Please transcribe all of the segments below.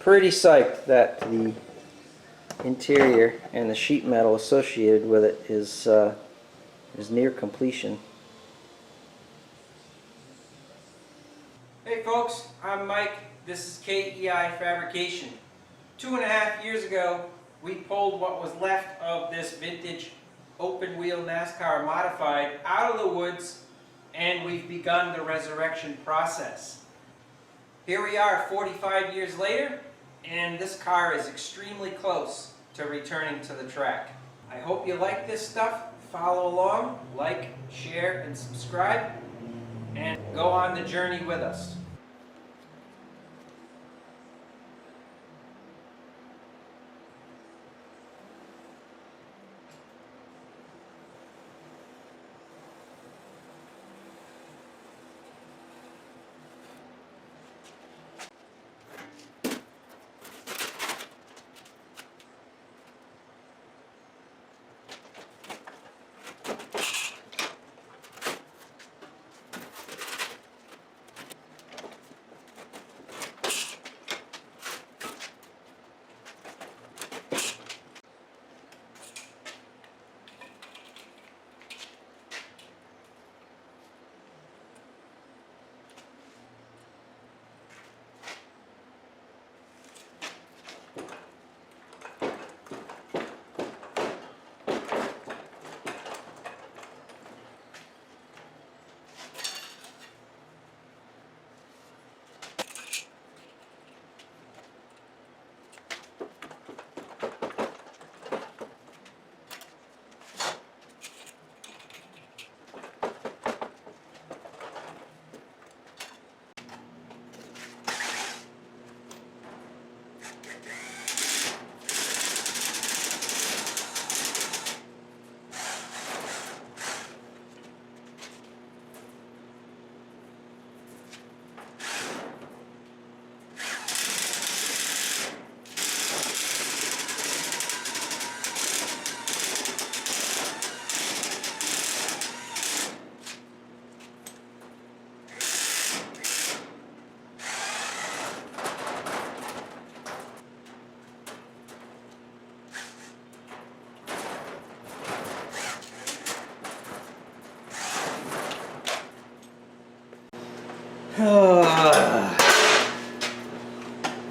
pretty psyched that the interior and the sheet metal associated with it is near completion. Hey folks, I'm Mike. This is KEI Fabrication. 2.5 years ago, we pulled what was left of this vintage open wheel NASCAR modified out of the woods, and we've begun the resurrection process. Here we are 45 years later, and this car is extremely close to returning to the track. I hope you like this stuff. Follow along, like, share, and subscribe, and go on the journey with us.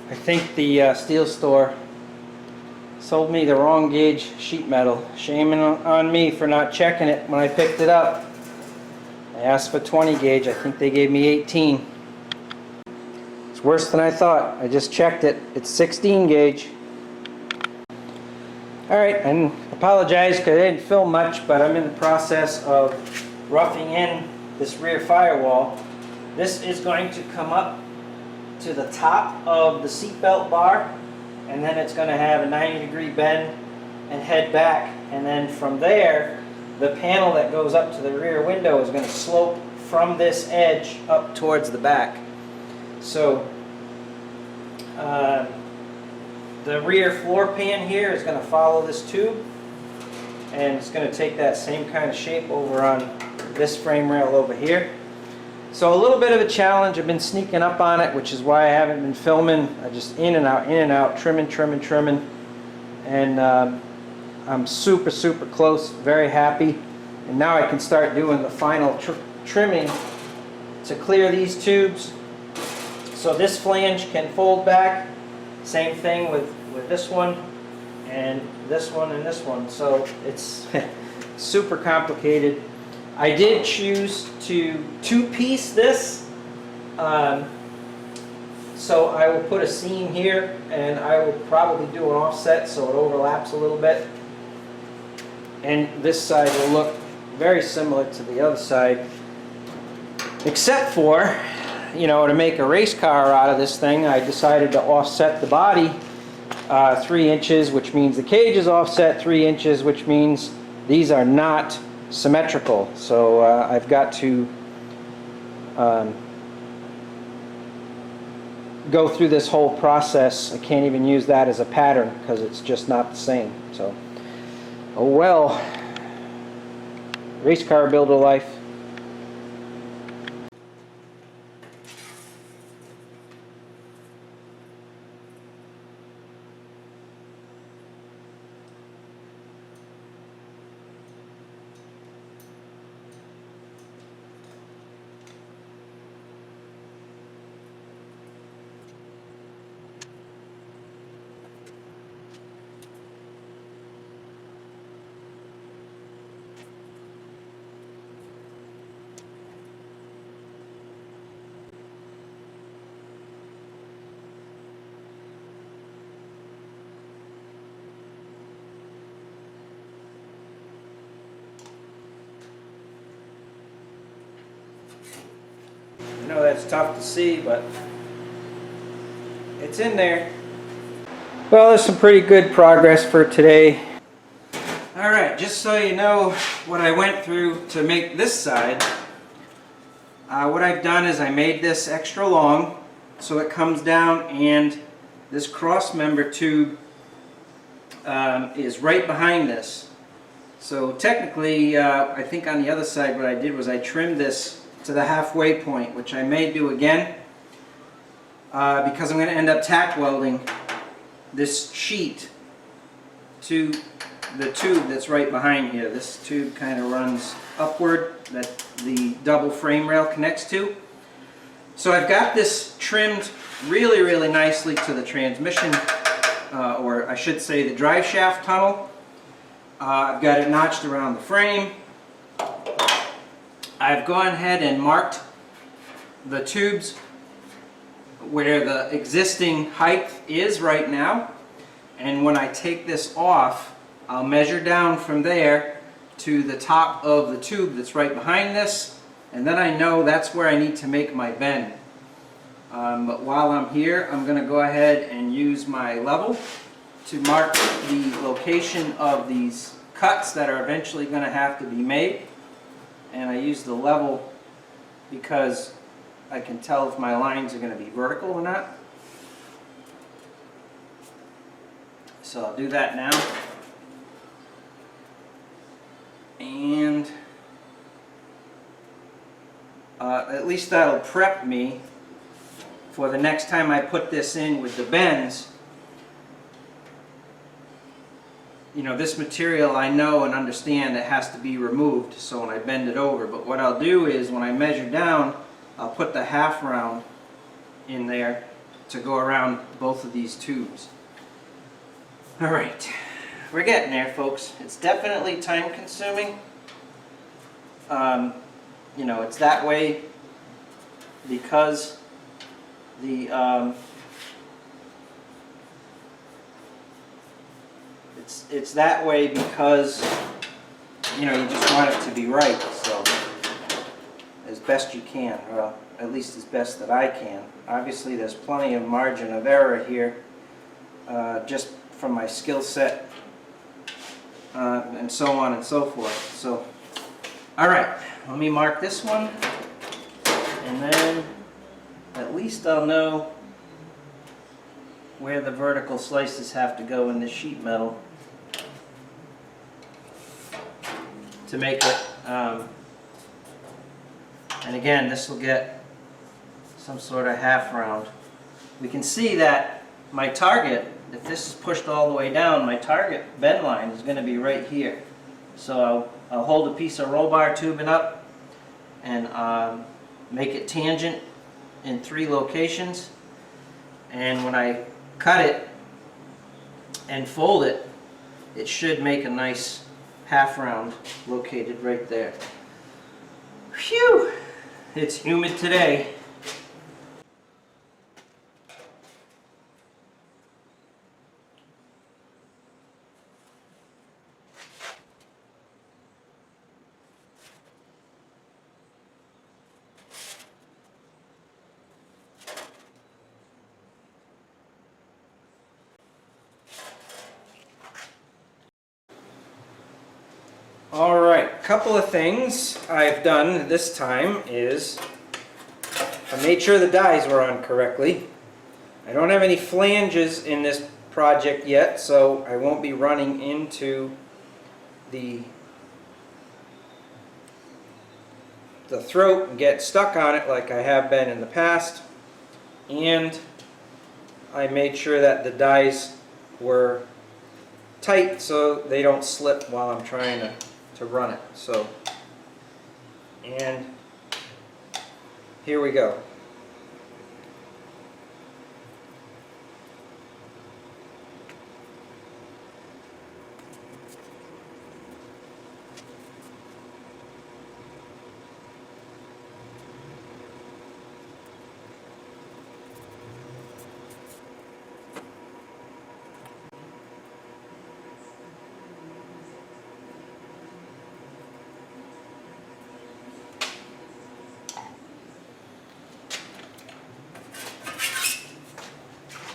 I think the steel store sold me the wrong gauge sheet metal. Shame on me for not checking it when I picked it up. I asked for 20 gauge. I think they gave me 18. It's worse than I thought. I just checked it. It's 16 gauge. Alright, and apologize because I didn't film much, but I'm in the process of roughing in this rear firewall. This is going to come up to the top of the seatbelt bar, and then it's going to have a 90-degree bend and head back, and then from there the panel that goes up to the rear window is going to slope from this edge up towards the back. So the rear floor pan here is going to follow this tube, and it's going to take that same kind of shape over on this frame rail over here. So a little bit of a challenge. I've been sneaking up on it, which is why I haven't been filming. I just in and out, trimming, and I'm super close, very happy. And now I can start doing the final trimming to clear these tubes. So this flange can fold back. Same thing with this one, and this one, and this one. So it's super complicated. I did choose to two-piece this, so I will put a seam here, and I will probably do an offset so it overlaps a little bit. And this side will look very similar to the other side, except for, you know, to make a race car out of this thing, I decided to offset the body 3 inches, which means the cage is offset 3 inches, which means these are not symmetrical. So I've got to go through this whole process. I can't even use that as a pattern because it's just not the same. So, oh well. Race car builder life. it's tough to see, but it's in there. Well, there's some pretty good progress for today. Alright, just so you know what I went through to make this side, what I've done is I made this extra long so it comes down, and this cross member tube is right behind this. So technically, I think on the other side what I did was I trimmed this to the halfway point, which I may do again because I'm going to end up tack welding this sheet to the tube that's right behind here. This tube kind of runs upward that the double frame rail connects to. So I've got this trimmed really, really nicely to the transmission, or I should say the drive shaft tunnel. I've got it notched around the frame. I've gone ahead and marked the tubes where the existing height is right now, and when I take this off, I'll measure down from there to the top of the tube that's right behind this, and then I know that's where I need to make my bend. But while I'm here, I'm going to go ahead and use my level to mark the location of these cuts that are eventually going to have to be made. And I use the level because I can tell if my lines are going to be vertical or not. So I'll do that now. And at least that'll prep me for the next time I put this in with the bends. You know, this material I know and understand that has to be removed, so when I bend it over. But what I'll do is when I measure down, I'll put the half round in there to go around both of these tubes. Alright, we're getting there, folks. It's definitely time consuming. You know, it's that way because the it's that way because, you know, you just want it to be right, so as best you can, well, at least as best that I can. Obviously there's plenty of margin of error here, just from my skill set, and so on and so forth. So, alright, let me mark this one, and then at least I'll know where the vertical slices have to go in the sheet metal to make it, and again, this will get some sort of half round. We can see that my target, if this is pushed all the way down, my target bend line is going to be right here. So I'll hold a piece of roll bar tubing up and make it tangent in 3 locations, and when I cut it and fold it, it should make a nice half round located right there. Phew! It's humid today. Alright, couple of things I've done this time is I made sure the dies were on correctly. I don't have any flanges in this project yet, so I won't be running into the throat and get stuck on it like I have been in the past. And I made sure that the dies were tight so they don't slip while I'm trying to run it. So, and here we go.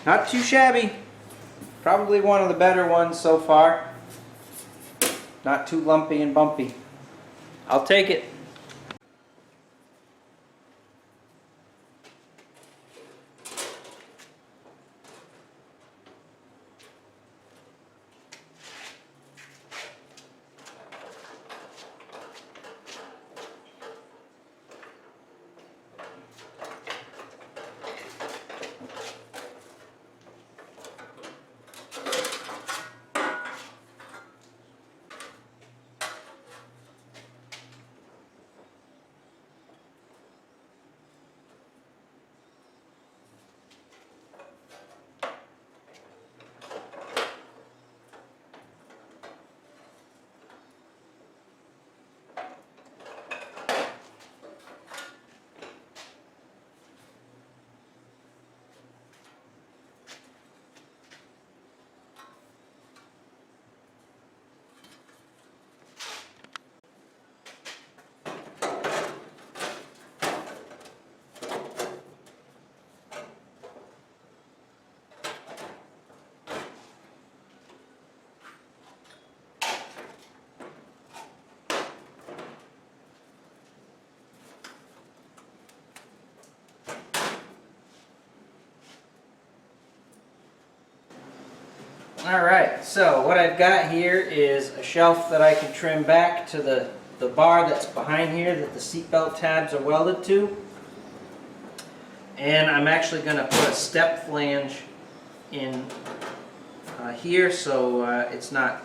Not too shabby. Probably one of the better ones so far. Not too lumpy and bumpy. I'll take it. Alright, so what I've got here is a shelf that I can trim back to the bar that's behind here that the seatbelt tabs are welded to. And I'm actually going to put a step flange in here so it's not,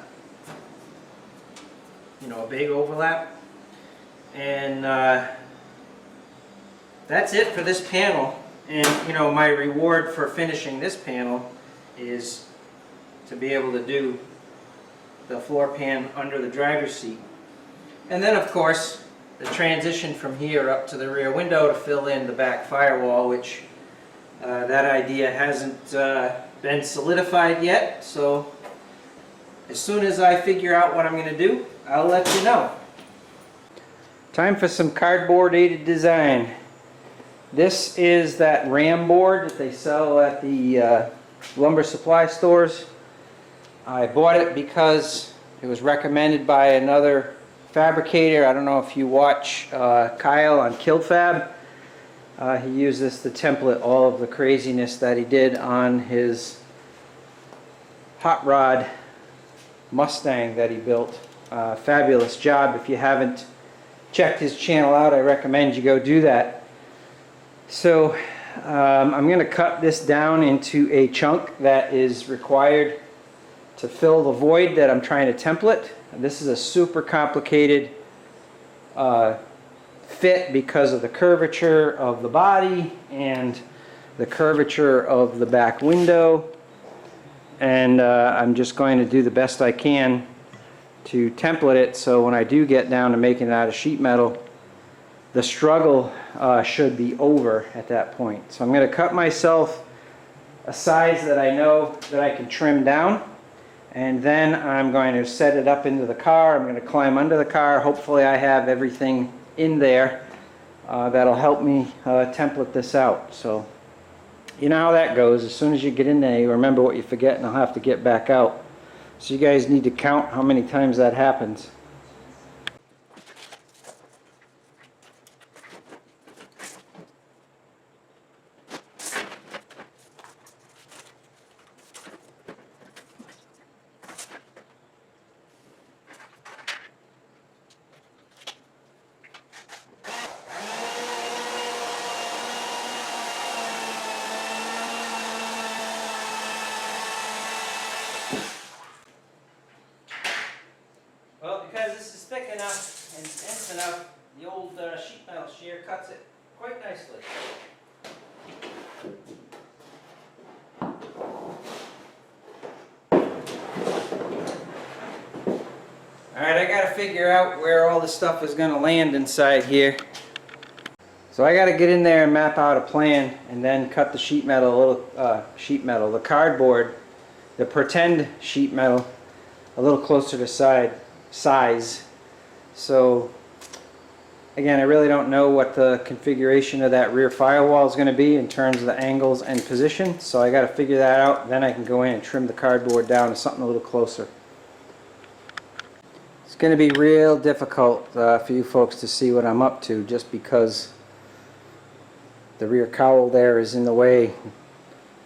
you know, a big overlap. And that's it for this panel. And you know, my reward for finishing this panel is to be able to do the floor pan under the driver's seat. And then of course the transition from here up to the rear window to fill in the back firewall, which that idea hasn't been solidified yet, so as soon as I figure out what I'm going to do, I'll let you know. Time for some cardboard aided design. This is that ram board that they sell at the lumber supply stores. I bought it because it was recommended by another fabricator. I don't know if you watch Kyle on KillFab. He used this to template all of the craziness that he did on his hot rod Mustang that he built. Fabulous job. If you haven't checked his channel out, I recommend you go do that. So I'm going to cut this down into a chunk that is required to fill the void that I'm trying to template. This is a super complicated fit because of the curvature of the body and the curvature of the back window, and I'm just going to do the best I can to template it so when I do get down to making it out of sheet metal, the struggle should be over at that point. So I'm going to cut myself a size that I know that I can trim down. And then I'm going to set it up into the car. I'm going to climb under the car. Hopefully I have everything in there that'll help me template this out. So you know how that goes. As soon as you get in there, you remember what you forget and I'll have to get back out. So you guys need to count how many times that happens. Well, because this is thick enough and dense enough, the old sheet metal shear cuts it quite nicely. Alright, I gotta figure out where all this stuff is gonna land inside here. So I gotta get in there and map out a plan and then cut the sheet metal, the cardboard, the pretend sheet metal, a little closer to size. So Again, I really don't know what the configuration of that rear firewall is going to be in terms of the angles and position, so I got to figure that out. Then I can go in and trim the cardboard down to something a little closer. It's going to be real difficult for you folks to see what I'm up to, just because the rear cowl there is in the way,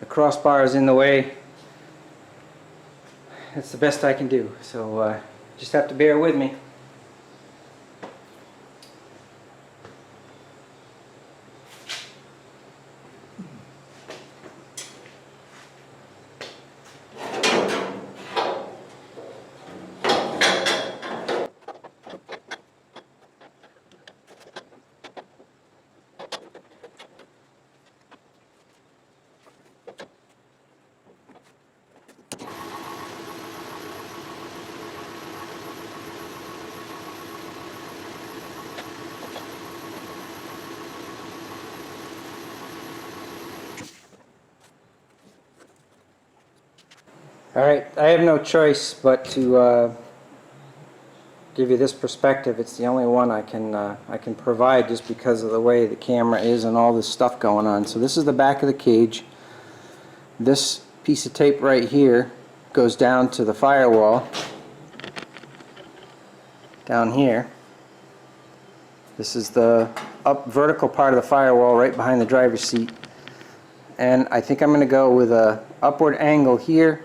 the crossbar is in the way. That's the best I can do, so just have to bear with me. Alright, I have no choice but to give you this perspective. It's the only one I can provide, just because of the way the camera is and all this stuff going on. So this is the back of the cage. This piece of tape right here goes down to the firewall down here. This is the up vertical part of the firewall right behind the driver's seat. And I think I'm going to go with a upward angle here,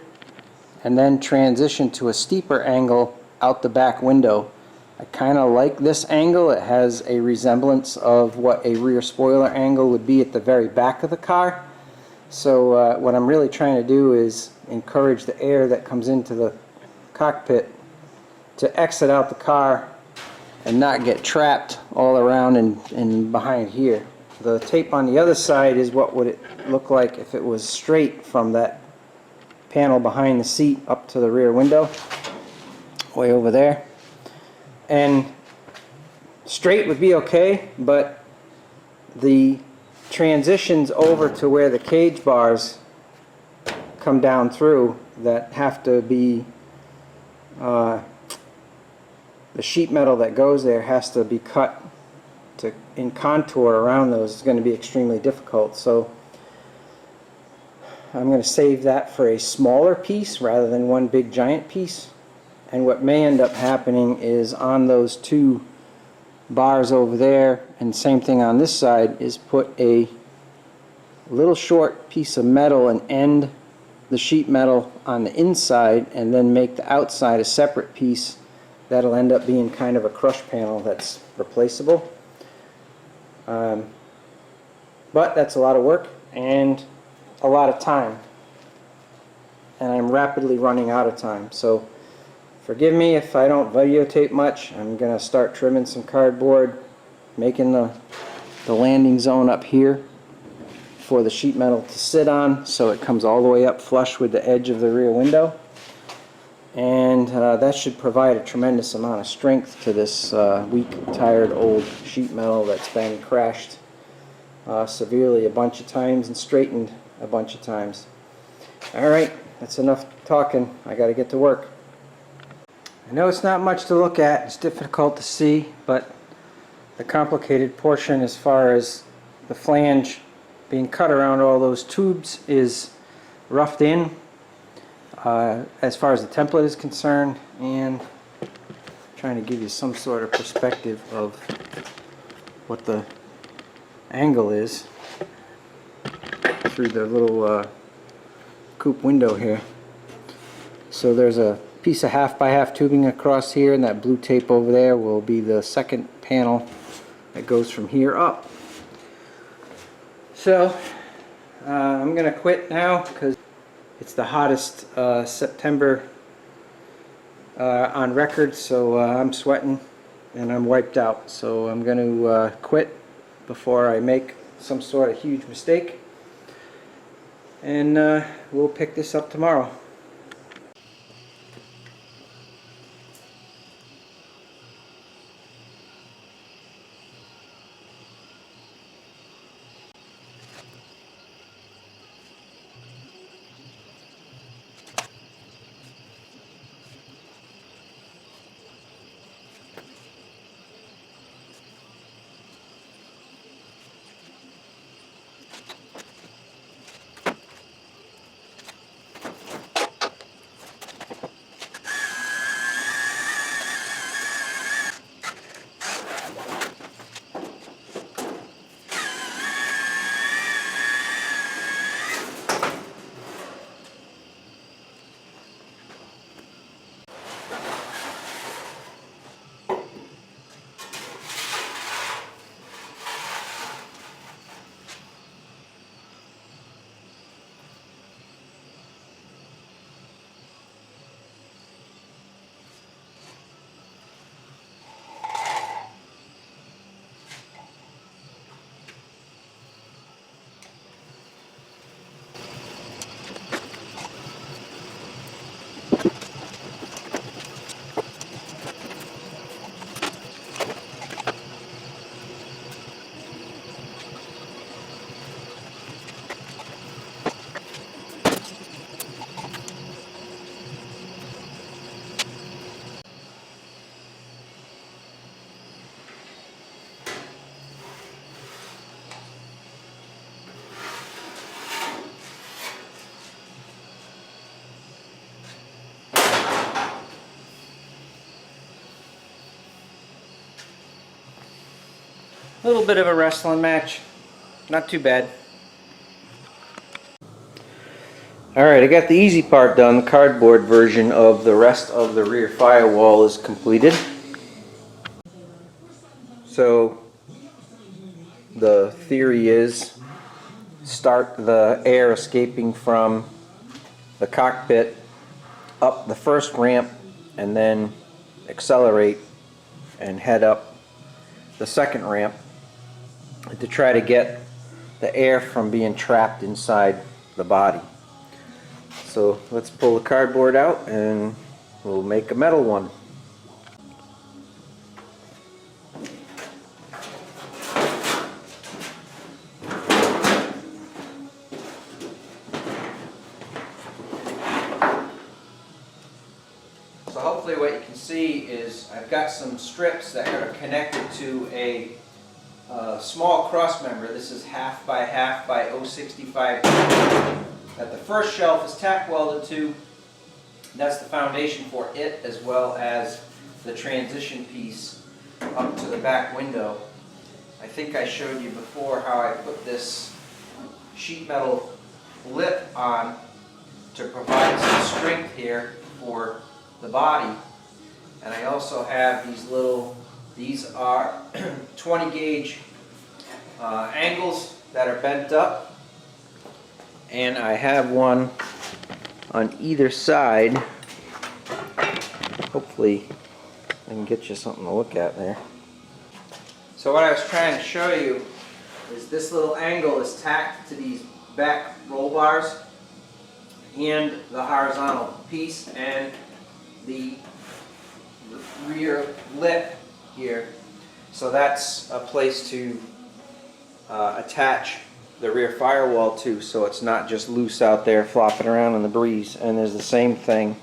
and then transition to a steeper angle out the back window. I kind of like this angle. It has a resemblance of what a rear spoiler angle would be at the very back of the car. So what I'm really trying to do is encourage the air that comes into the cockpit to exit out the car and not get trapped all around and behind here. The tape on the other side is what would it look like if it was straight from that panel behind the seat up to the rear window, way over there. And straight would be okay, but the transitions over to where the cage bars come down through, that have to be the sheet metal that goes there has to be cut in contour around those. Is going to be extremely difficult. So I'm going to save that for a smaller piece rather than one big giant piece. And what may end up happening is, on those two bars over there, and same thing on this side, is put a little short piece of metal and end the sheet metal on the inside, and then make the outside a separate piece. That'll end up being kind of a crush panel that's replaceable. But that's a lot of work and a lot of time, and I'm rapidly running out of time, so forgive me if I don't videotape much. I'm gonna start trimming some cardboard, making the landing zone up here for the sheet metal to sit on, so it comes all the way up flush with the edge of the rear window, and that should provide a tremendous amount of strength to this weak, tired old sheet metal that's been crashed severely a bunch of times and straightened a bunch of times. Alright, that's enough talking. I gotta get to work. I know it's not much to look at, it's difficult to see, but the complicated portion as far as the flange being cut around all those tubes is roughed in as far as the template is concerned, and trying to give you some sort of perspective of what the angle is through the little coupe window here. So there's a piece of 1/2x1/2 tubing across here, and that blue tape over there will be the second panel that goes from here up. So I'm gonna quit now because it's the hottest September on record, so I'm sweating and I'm wiped out. So I'm going to quit before I make some sort of huge mistake, and we'll pick this up tomorrow. A little bit of a wrestling match. Not too bad. Alright, I got the easy part done. The cardboard version of the rest of the rear firewall is completed. So the theory is start the air escaping from the cockpit up the first ramp and then accelerate and head up the second ramp to try to get the air from being trapped inside the body. So let's pull the cardboard out and we'll make a metal one. So hopefully what you can see is I've got some strips that are connected to a small cross member. This is 1/2 by 1/2 by 0.65 that the first shelf is tack welded to. That's the foundation for it, as well as the transition piece up to the back window. I think I showed you before how I put this sheet metal lip on to provide some strength here for the body. And I also have these are 20 gauge angles that are bent up, and I have one on either side. Hopefully I can get you something to look at there. So what I was trying to show you is this little angle is tacked to these back roll bars and the horizontal piece and the rear lip here. So that's a place to attach the rear firewall to, so it's not just loose out there flopping around in the breeze. And there's the same thing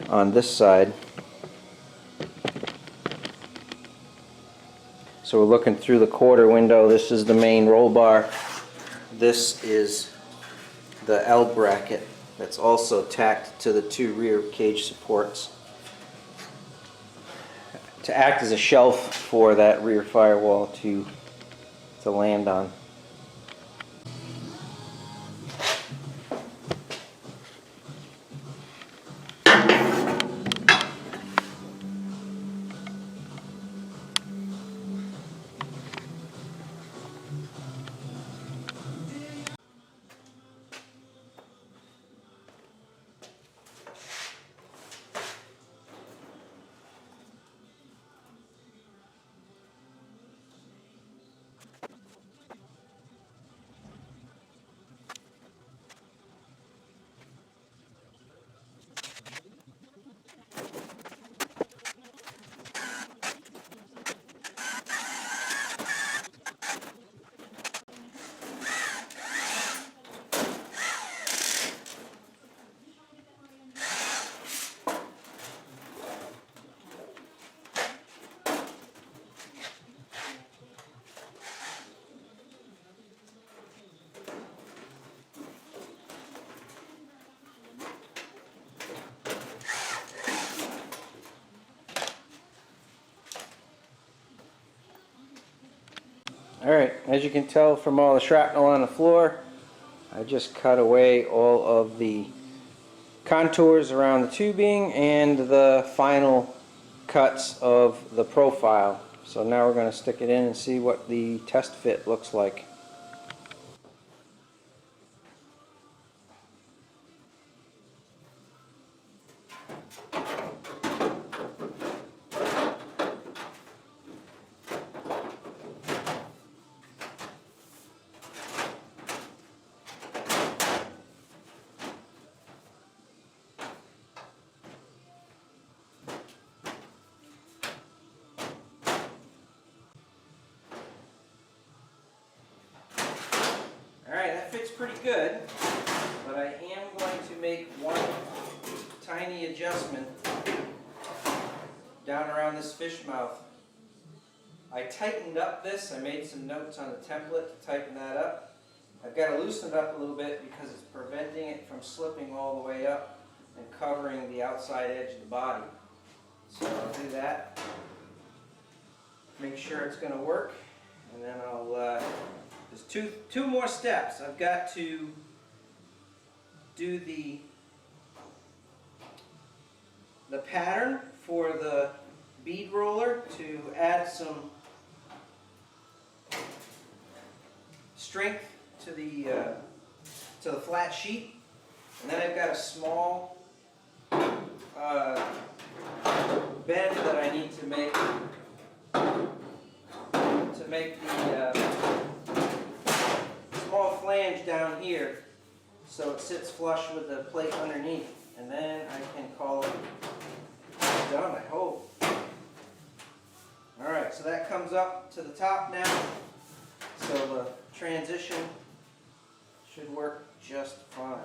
on this side. So we're looking through the quarter window. This is the main roll bar. This is the L bracket that's also tacked to the 2 rear cage supports to act as a shelf for that rear firewall to land on. Alright, as you can tell from all the shrapnel on the floor, I just cut away all of the contours around the tubing and the final cuts of the profile. So now we're going to stick it in and see what the test fit looks like. Alright, that fits pretty good, but I am going to make one tiny adjustment down around this fish mouth. I tightened up this. I made some notes on the template to tighten that up. I've got to loosen it up a little bit because it's preventing it from slipping all the way up and covering the outside edge of the body. So I'll do that. make sure it's going to work, and then I'll, there's two more steps. I've got to do the pattern for the bead roller to add some strength to the flat sheet, and then I've got a small bend that I need to make the small flange down here so it sits flush with the plate underneath, and then I can call it done, I hope. Alright, so that comes up to the top now, so the transition should work just fine.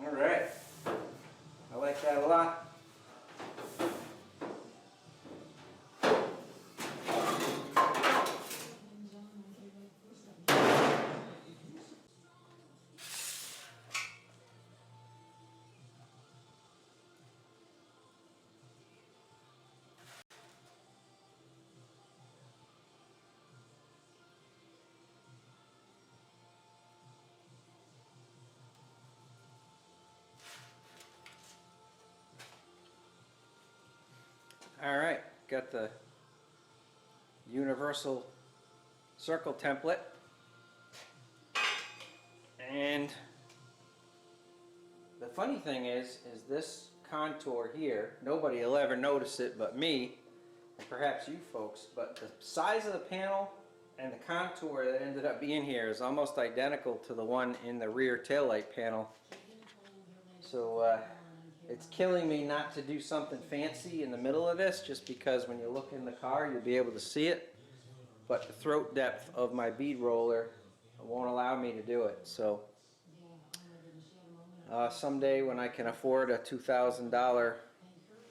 Alright, I like that a lot. Alright, got the universal circle template, and the funny thing is this contour here, nobody will ever notice it but me, and perhaps you folks, but the size of the panel and the contour that ended up being here is almost identical to the one in the rear taillight panel. So it's killing me not to do something fancy in the middle of this, just because when you look in the car you'll be able to see it, but the throat depth of my bead roller won't allow me to do it. So someday when I can afford a $2,000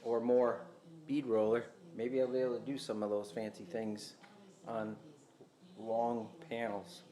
or more bead roller, maybe I'll be able to do some of those fancy things on long panels.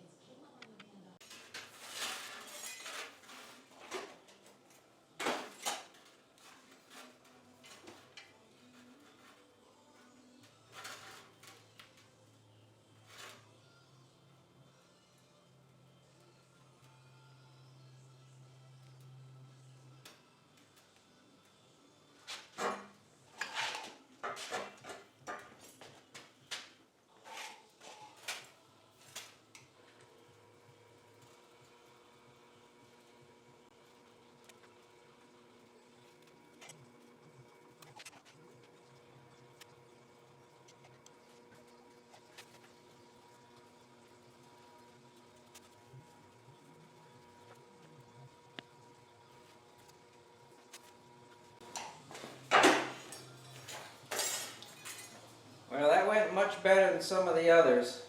Well, that went much better than some of the others.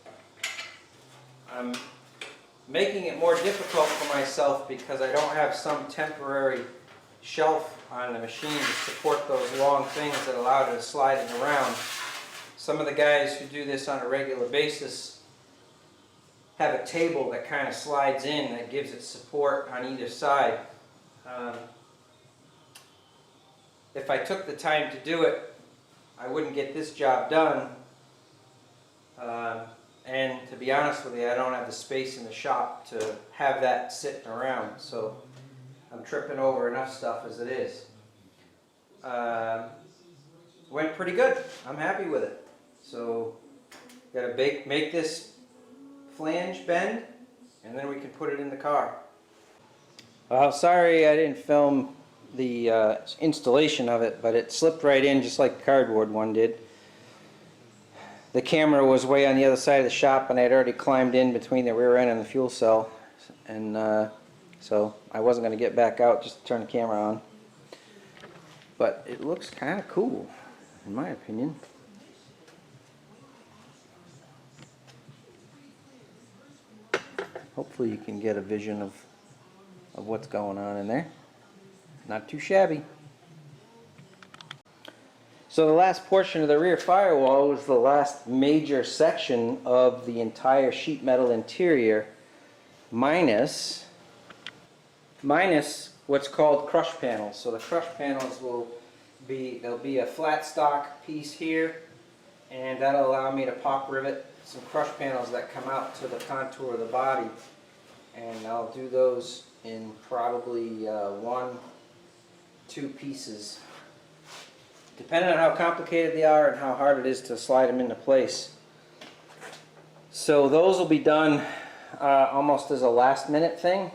I'm making it more difficult for myself because I don't have some temporary shelf on the machine to support those long things that allow it to slide it around. Some of the guys who do this on a regular basis have a table that kind of slides in that gives it support on either side. If I took the time to do it, I wouldn't get this job done, and to be honest with you, I don't have the space in the shop to have that sitting around, so I'm tripping over enough stuff as it is. Went pretty good. I'm happy with it. So got to make this flange bend, and then we can put it in the car. Well, sorry I didn't film the installation of it, but it slipped right in just like the cardboard one did. The camera was way on the other side of the shop, and I had already climbed in between the rear end and the fuel cell, and so I wasn't going to get back out just to turn the camera on. But it looks kind of cool, in my opinion. Hopefully you can get a vision of what's going on in there. Not too shabby. So the last portion of the rear firewall was the last major section of the entire sheet metal interior. minus what's called crush panels. So the crush panels there'll be a flat stock piece here, and that'll allow me to pop rivet some crush panels that come out to the contour of the body, and I'll do those in probably 1-2 pieces, depending on how complicated they are and how hard it is to slide them into place. So those will be done almost as a last minute thing,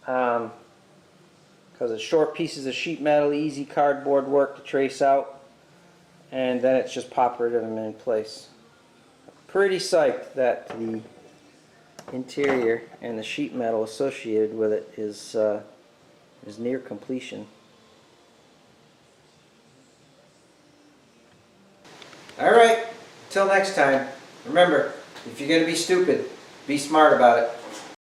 because it's short pieces of sheet metal, easy cardboard work to trace out, and then it's just pop rid of them in place. Pretty psyched that the interior and the sheet metal associated with it is near completion. Alright, till next time, remember, if you're going to be stupid, be smart about it.